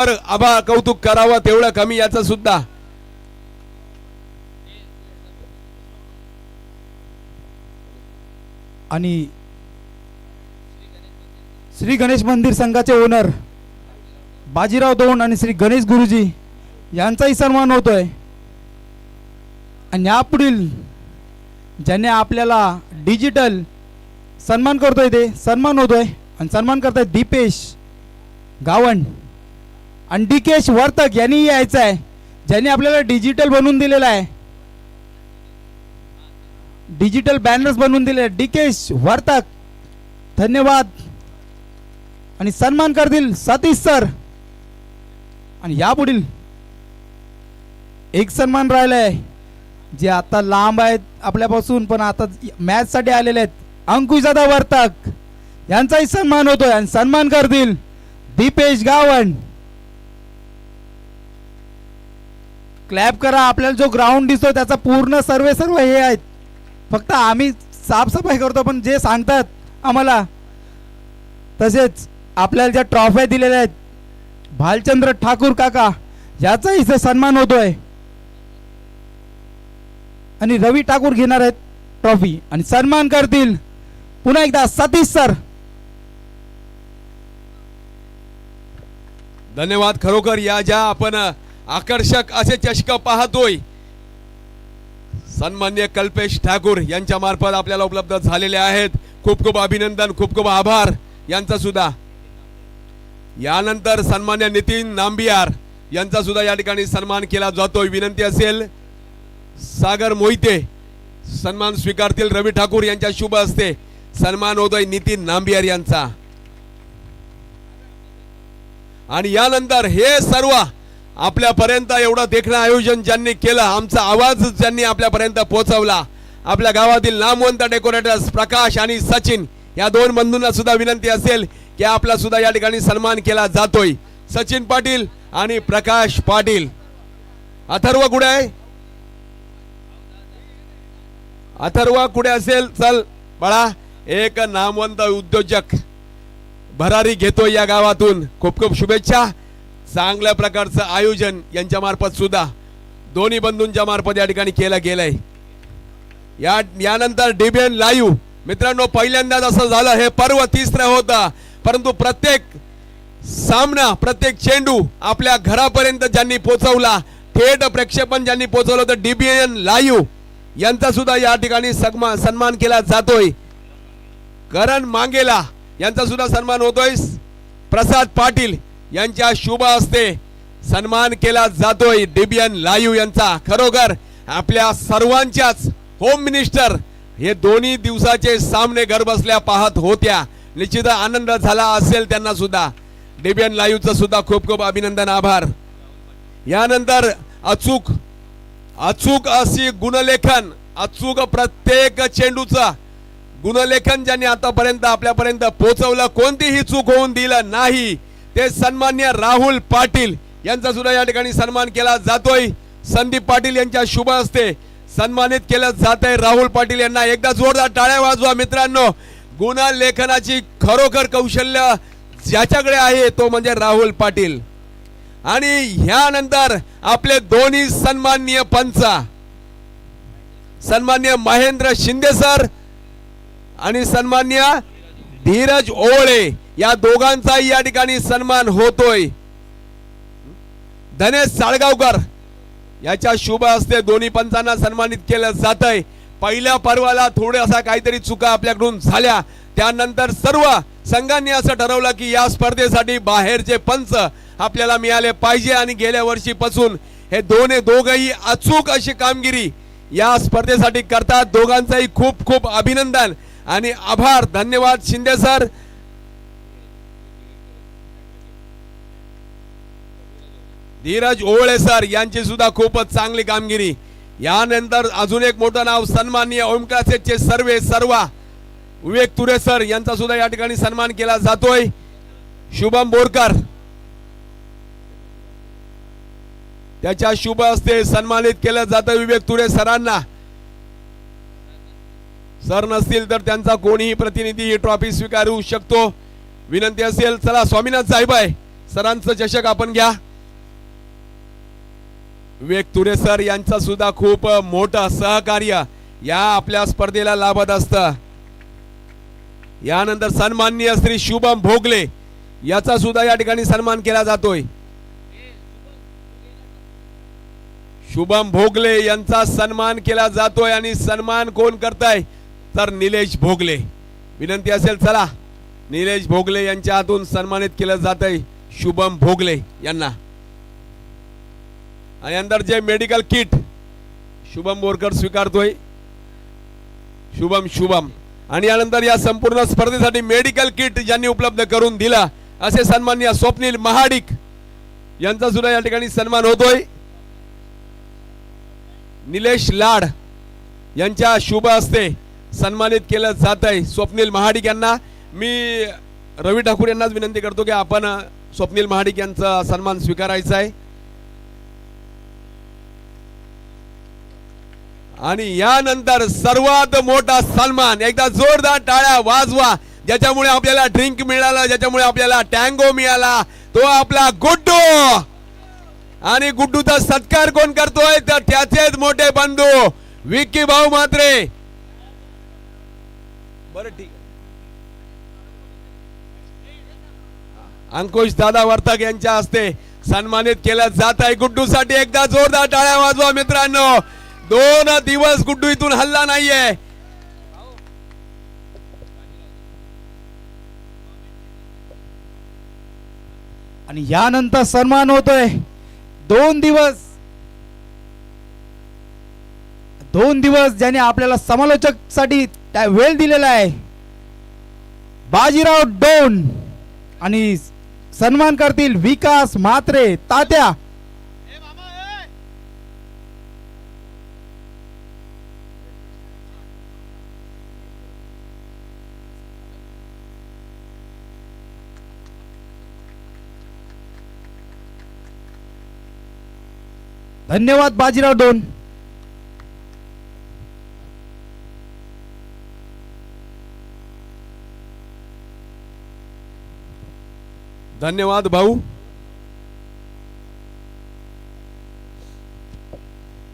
आभार कौतुक करावं तेवढं कमी याचं सुद्धा. आणि श्री गणेश मंदिर संघाचे ओनर बाजीराव दोन आणि श्री गणेश गुरुजी यांचाही सन्मान होतोय. आणि यापुढील ज्याने आपल्याला डिजिटल सन्मान करतोय ते सन्मान होतोय आणि सन्मान करताय दीपेश गावण आणि डिकेश वर्तक यांनी यायचं आहे, ज्यांनी आपल्याला डिजिटल बनवून दिलेला आहे, डिजिटल बॅनर्स बनवून दिले. डिकेश वर्तक धन्यवाद. आणि सन्मान करतील सतीश सर. आणि यापुढील एक सन्मान राहिलाय जे आता लांब आहेत आपल्यापासून पण आता मॅच साठी आलेले आहेत, अंकुशदादा वर्तक यांचाही सन्मान होतोय आणि सन्मान करतील दीपेश गावण. क्लॅप करा. आपल्याला जो ग्राउंड दिसतो त्याचा पूर्ण सर्व हे आहेत, फक्त आम्ही साफसफाई करतो पण जे सांगतात आम्हाला. तसेच आपल्याला ज्या ट्रॉफ्या दिलेल्या आहेत भालचंद्र ठाकूर काका याचा इथे सन्मान होतोय आणि रवी ठाकूर घेणार आहेत ट्रॉफी आणि सन्मान करतील पुन्हा एकदा सतीश सर. धन्यवाद. खरोखर या ज्या आपण आकर्षक असे चषक पाहतोय सन्मान्य कल्पेश ठाकूर यांच्या मार्फत आपल्याला उपलब्ध झालेले आहेत. खूप खूप अभिनंदन, खूप खूप आभार यांचा सुद्धा. यानंतर सन्मान्य नितीन नांबियार यांचा सुद्धा या ठिकाणी सन्मान केला जातोय. विनंती असेल सागर मोहिते सन्मान स्वीकारतील. रवी ठाकूर यांच्या शुभ हस्ते सन्मान होतोय नितीन नांबियार यांचा. आणि यानंतर हे सर्व आपल्यापर्यंत एवढं देखणं आयोजन ज्यांनी केलं, आमचा आवाज ज्यांनी आपल्यापर्यंत पोहोचवला, आपल्या गावातील नामवंत डेकोरेटर्स प्रकाश आणि सचिन या दोन बंधूंना सुद्धा विनंती असेल की आपला सुद्धा या ठिकाणी सन्मान केला जातोय. सचिन पाटील आणि प्रकाश पाटील. अथर्व कुठे आहे? अथर्व कुठे असेल? चल बाळा, एक नामवंत उद्योजक भरारी घेतोय या गावातून. खूप खूप शुभेच्छा. चांगल्या प्रकारचं आयोजन यांच्या मार्फत सुद्धा दोन्ही बंधूंच्या मार्फत या ठिकाणी केलं गेलंय. यानंतर डीबीएन लाईव्ह. मित्रांनो, पहिल्यांदाच असं झालं, हे पर्व तिसरं होतं, परंतु प्रत्येक सामना प्रत्येक चेंडू आपल्या घरापर्यंत ज्यांनी पोहोचवला, थेट प्रक्षेपण ज्यांनी पोहोचवलं होतं डीबीएन लाईव्ह यांचा सुद्धा या ठिकाणी सन्मान केला जातोय. करण मांगेला यांचा सुद्धा सन्मान होतोय. प्रसाद पाटील यांच्या शुभ हस्ते सन्मान केला जातोय डीबीएन लाईव्ह यांचा. खरोखर आपल्या सर्वांच्याच होम मिनिस्टर हे दोन्ही दिवसाचे सामने घर बसल्या पाहत होत्या. निश्चित आनंद झाला असेल त्यांना सुद्धा. डीबीएन लाईव्हचं सुद्धा खूप खूप अभिनंदन, आभार. यानंतर अचूक अशी गुणलेखन, अचूक प्रत्येक चेंडूचा गुणलेखन ज्यांनी आतापर्यंत आपल्यापर्यंत पोहोचवलं, कोणतीही चूक होऊन दिलं नाही, ते सन्मान्य राहुल पाटील यांचा सुद्धा या ठिकाणी सन्मान केला जातोय. संदीप पाटील यांच्या शुभ हस्ते सन्मानित केलं जात आहे राहुल पाटील यांना. एकदा जोरदार टाळ्या वाजवा मित्रांनो. गुणलेखनाची खरोखर कौशल्य ज्याच्याकडे आहे तो म्हणजे राहुल पाटील. आणि ह्यानंतर आपले दोन्ही सन्माननीय पंच, सन्मान्य महेंद्र शिंदे सर आणि सन्मान्य धीरज ओळे या दोघांचाही या ठिकाणी सन्मान होतोय. धनेश साळगावकर याच्या शुभ हस्ते दोन्ही पंचांना सन्मानित केलं जात आहे. पहिल्या पर्वाला थोडासा काहीतरी चुका आपल्याकडून झाल्या, त्यानंतर सर्व संघांनी असं ठरवलं की या स्पर्धेसाठी बाहेरचे पंच आपल्याला मिळाले पाहिजे. आणि गेल्या वर्षीपासून हे दोघंही अचूक अशी कामगिरी या स्पर्धेसाठी करतात. दोघांचाही खूप खूप अभिनंदन आणि आभार. धन्यवाद शिंदे सर. धीरज ओळे सर यांची सुद्धा खूपच चांगली कामगिरी. यानंतर अजून एक मोठं नाव सन्माननीय ओमकासेचे सर्व विवेक तुरे सर यांचा सुद्धा या ठिकाणी सन्मान केला जातोय. शुभम बोरकर त्याच्या शुभ हस्ते सन्मानित केलं जातं विवेक तुरे सरांना. सर नसतील तर त्यांचा कोणीही प्रतिनिधी ही ट्रॉफी स्वीकारू शकतो. विनंती असेल, चला स्वामीनाथ साहेब आहे, सरांचं चषक आपण घ्या. विवेक तुरे सर यांचा सुद्धा खूप मोठं सहकार्य या आपल्या स्पर्धेला लाभत असतं. यानंतर सन्माननीय श्री शुभम भोगले याचा सुद्धा या ठिकाणी सन्मान केला जातोय. शुभम भोगले यांचा सन्मान केला जातोय आणि सन्मान कोण करताय तर निलेश भोगले. विनंती असेल चला निलेश भोगले यांच्या हातून सन्मानित केलं जात आहे शुभम भोगले यांना. आणि नंतर जे मेडिकल किट शुभम बोरकर स्वीकारतोय. शुभम आणि यानंतर या संपूर्ण स्पर्धेसाठी मेडिकल किट ज्यांनी उपलब्ध करून दिला असे सन्माननीय स्वप्नील महाडिक यांचा सुद्धा या ठिकाणी सन्मान होतोय. निलेश लाड यांच्या शुभ हस्ते सन्मानित केलं जात आहे स्वप्नील महाडिक यांना. मी रवी ठाकूर यांनाच विनंती करतो की आपण स्वप्नील महाडिक यांचा सन्मान स्वीकारायचा आहे. आणि यानंतर सर्वात मोठा सन्मान एकदा जोरदार टाळ्या वाजवा ज्याच्यामुळे आपल्याला ड्रिंक मिळालं, ज्याच्यामुळे आपल्याला टँगो मिळाला, तो आपला गुड्डू. आणि गुड्डूचा सत्कार कोण करतोय तर त्याचेच मोठे बंधू विक्की भाऊ म्हात्रे. बरं ठीक आहे. अंकुश दादा वर्तक यांच्या हस्ते सन्मानित केलं जात आहे गुड्डूसाठी. एकदा जोरदार टाळ्या वाजवा मित्रांनो. 2 दिवस गुड्डू इथून हल्ला नाहीये. आणि यानंतर सन्मान होतोय 2 दिवस ज्याने आपल्याला समालोचक साठी वेळ दिलेला आहे बाजीराव डोन. आणि सन्मान करतील विकास म्हात्रे तात्या. धन्यवाद बाजीराव डोन. धन्यवाद भाऊ.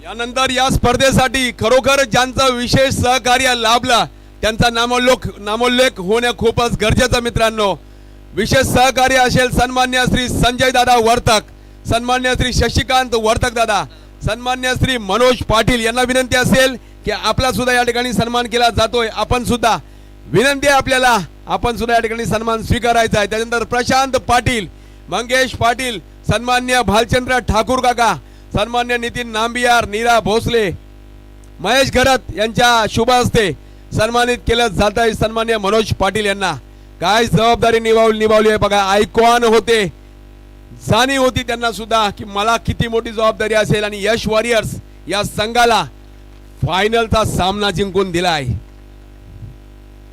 यानंतर या स्पर्धेसाठी खरोखर ज्यांचं विशेष सहकार्य लाभला त्यांचा नामोल्लेख होणे खूपच गरजेचं मित्रांनो. विशेष सहकार्य असेल सन्मान्य श्री संजय दादा वर्तक, सन्मान्य श्री शशिकांत वर्तक दादा, सन्मान्य श्री मनोज पाटील यांना विनंती असेल की आपला सुद्धा या ठिकाणी सन्मान केला जातोय. आपण सुद्धा विनंती आहे आपल्याला, आपण सुद्धा या ठिकाणी सन्मान स्वीकारायचा आहे. त्यानंतर प्रशांत पाटील, मंगेश पाटील, सन्मान्य भालचंद्र ठाकूर काका, सन्मान्य नितीन नांबियार, नीरा भोसले, महेश घरत यांच्या शुभ हस्ते सन्मानित केलं जात आहे सन्मान्य मनोज पाटील यांना. काय जबाबदारी निभावली आहे बघा. आयकॉन होते, जाणीव होती त्यांना सुद्धा की मला किती मोठी जबाबदारी असेल. आणि यश वॉरियर्स या संघाला फायनलचा सामना जिंकून दिला आहे.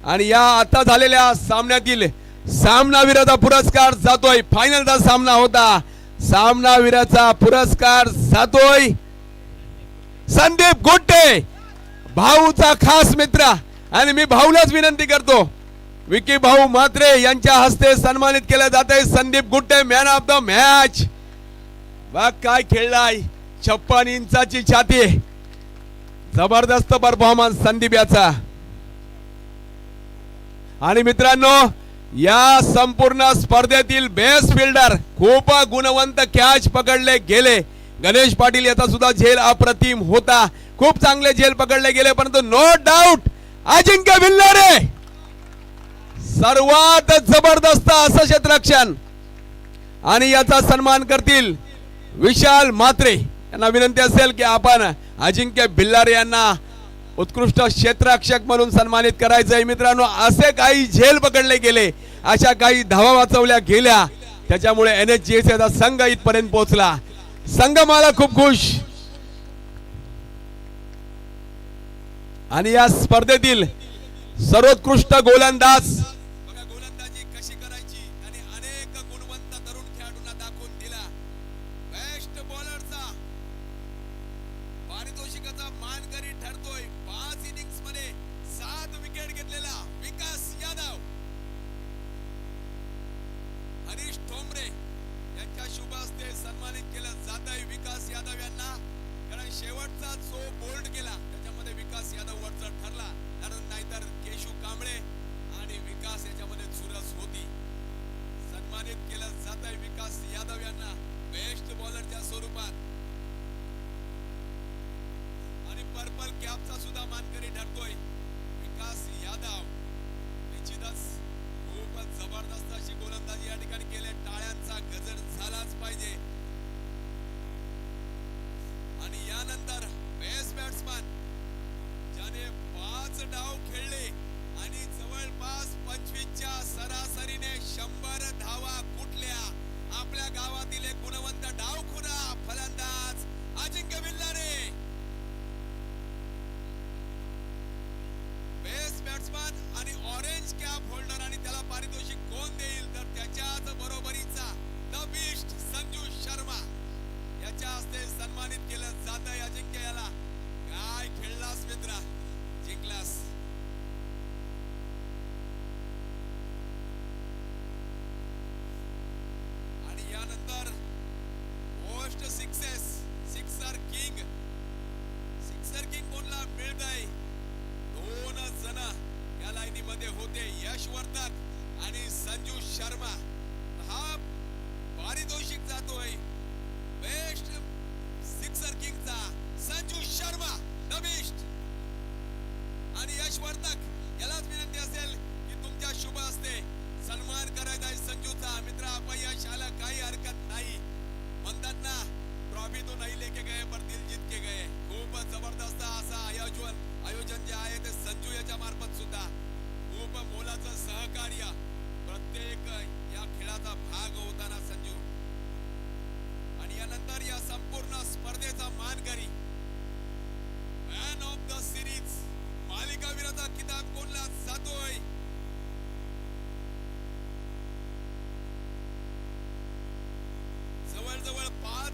आणि या आता झालेल्या सामन्यातील सामनावीराचा पुरस्कार जातोय, फायनलचा सामना होता, सामनावीराचा पुरस्कार जातोय संदीप गुट्टे, भाऊचा खास मित्र. आणि मी भाऊलाच विनंती करतो विकी भाऊ म्हात्रे यांच्या हस्ते सन्मानित केलं जात आहे Sandeep Gutte, man of the match. बघ काय खेळलाय, 56 इंचाची छाती, जबरदस्त परफॉर्मन्स संदीप याचा. आणि मित्रांनो या संपूर्ण स्पर्धेतील बेस्ट फिल्डर, खूप गुणवंत कॅच पकडले गेले. गणेश पाटील याचा सुद्धा झेल अप्रतिम होता, खूप चांगले झेल पकडले गेले. परंतु नो डाऊट अजिंक्य भिल्लारे सर्वात जबरदस्त असं क्षेत्ररक्षण. आणि याचा सन्मान करतील विशाल म्हात्रे यांना. विनंती असेल की आपण अजिंक्य भिल्लारे यांना उत्कृष्ट क्षेत्ररक्षक म्हणून सन्मानित करायचं आहे. मित्रांनो असे काही झेल पकडले गेले, अशा काही धावा वाचवल्या गेल्या, त्याच्यामुळे NHGS चा संघ इथपर्यंत पोहोचला. संघ मला खूप खुश. आणि या स्पर्धेतील सर्वोत्कृष्ट गोलंदाज, गोलंदाजी कशी करायची आणि अनेक गुणवंत तरुण खेळाडूंना दाखवून दिला. बेस्ट बॉलरचा पारितोषिकाचा मानकरी ठरतोय 5 इनिंग्स मध्ये 7 विकेट घेतलेला विकास यादव, हरीश ठोंबरे,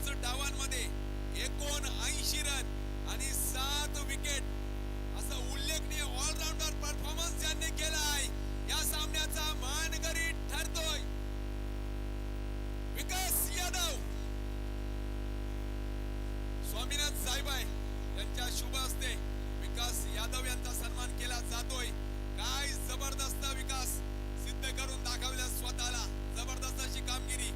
5 डावांमध्ये 79 रन आणि 7 विकेट असं उल्लेखनीय ऑलराऊंडर परफॉर्मन्स ज्यांनी केलाय या सामन्याचा मानकरी ठरतोय विकास यादव. स्वामीनाथ साहेबाय यांच्या शुभ हस्ते विकास यादव यांचा सन्मान केला जातोय. काय जबरदस्त विकास सिद्ध करून दाखवलं स्वतःला, जबरदस्त अशी कामगिरी.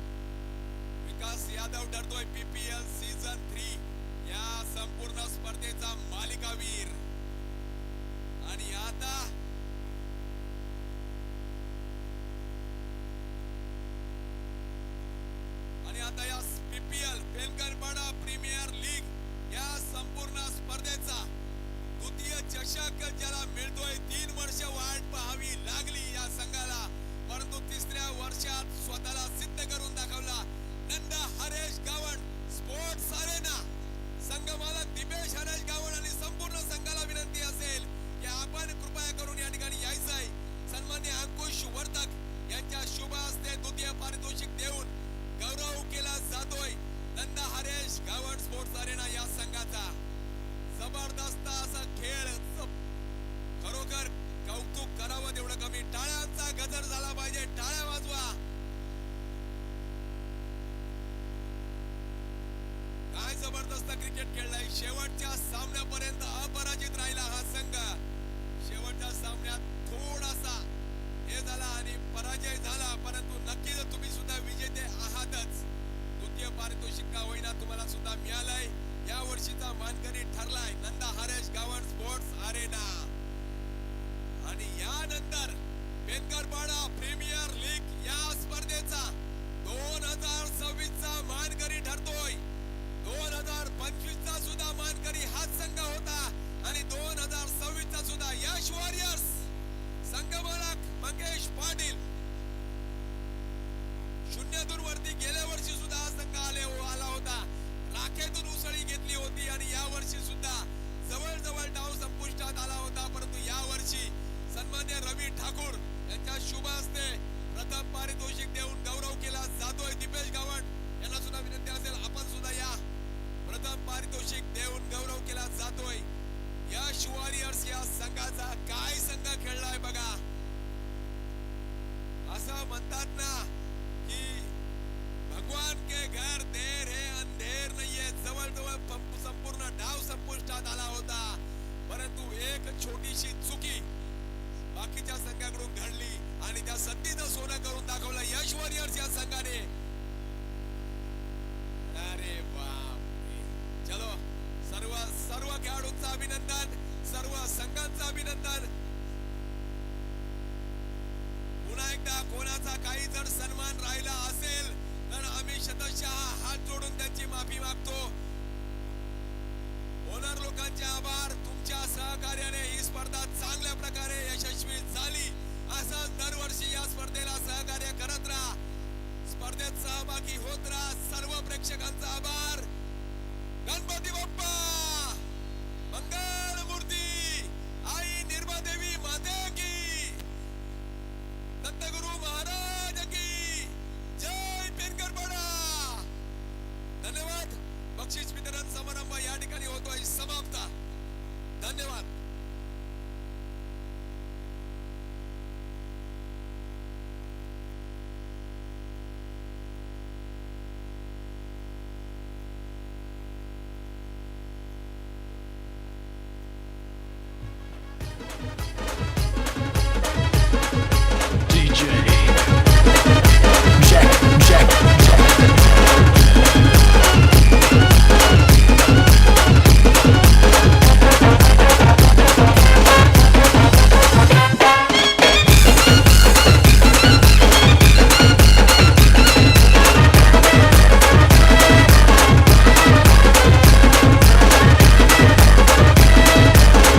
विकास यादव ठरतोय PPL सीझन 3 या संपूर्ण स्पर्धेचा मालिकावीर. आणि आता या PPL पेनगरपाडा प्रीमियर लीग या संपूर्ण स्पर्धेचा द्वितीय चषक ज्याला मिळतोय. 3 वर्ष वाट पाहावी लागली या संघाला, परंतु 3ऱ्या वर्षात स्वतःला सिद्ध करून दाखवला. नंदा हरेश गावण स्पोर्ट्स अरेना संघमालक दिपेश हरेश गावण आणि संपूर्ण संघाला विनंती असेल की आपण कृपया करून या ठिकाणी यायचंय. सन्मान्य अंकुश वर्तक यांच्या शुभ हस्ते द्वितीय पारितोषिक देऊन गौरव केला जातोय नंदा हरेश गावण स्पोर्ट्स अरेना या संघाचा. जबरदस्त असा खेळ, खरोखर कौतुक करावं तेवढं कमी. टाळ्यांचा गजर झाला पाहिजे, टाळ्या वाजवा. काय जबरदस्त क्रिकेट खेळलाय. शेवटच्या सामन्यापर्यंत अपराजित राहिला हा संघ. शेवटच्या सामन्यात थोडासा हे झाला आणि पराजय झाला, परंतु नक्कीच तुम्ही सुद्धा विजेते आहातच. द्वितीय पारितोषिक का होईना तुम्हाला सुद्धा मिळालंय. या वर्षीचा मानकरी ठरलाय नंदा हरेश गावण स्पोर्ट्स अरेना. आणि यानंतर पेनगरपाडा प्रीमियर लीग या स्पर्धेचा 2026 चा